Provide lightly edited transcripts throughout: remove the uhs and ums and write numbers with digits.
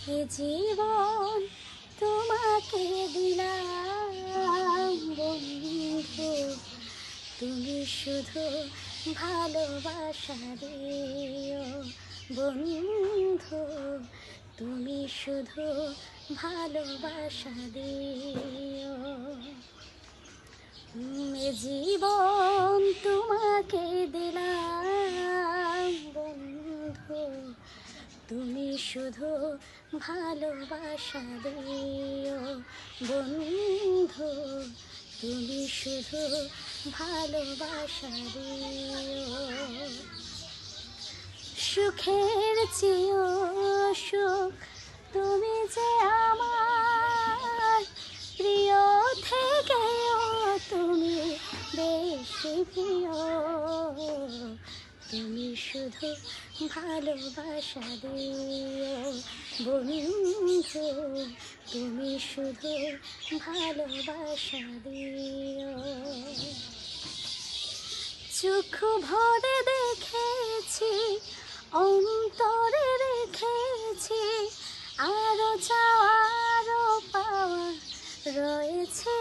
এ জীবন তোমাকে দিলাম বন্ধু, তুমি শুধু ভালোবাসা দিও বন্ধু, তুমি শুধু ভালোবাসা দিও। এ জীবন তোমাকে দিলাম বন্ধু, তুমি শুধু ভালোবাসা দিও বন্ধু, তুমি শুধু ভালোবাসা দিও। সুখের চেয়েও সুখ তুমি যে আমার প্রিয়, থেকেও তুমি বেশি প্রিয়, তুমি শুধু ভালোবাসা দিও বন্ধু, তুমি শুধু ভালোবাসা দিও। চোখ ভরে দেখেছি, অন্তরে রেখেছি, আরো চাওয়ারও পাওয়া রয়েছে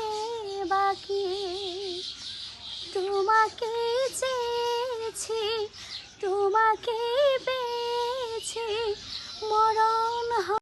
বাকি। তোমাকে চেয়েছি, তোমাকে পেয়েছি, মরণ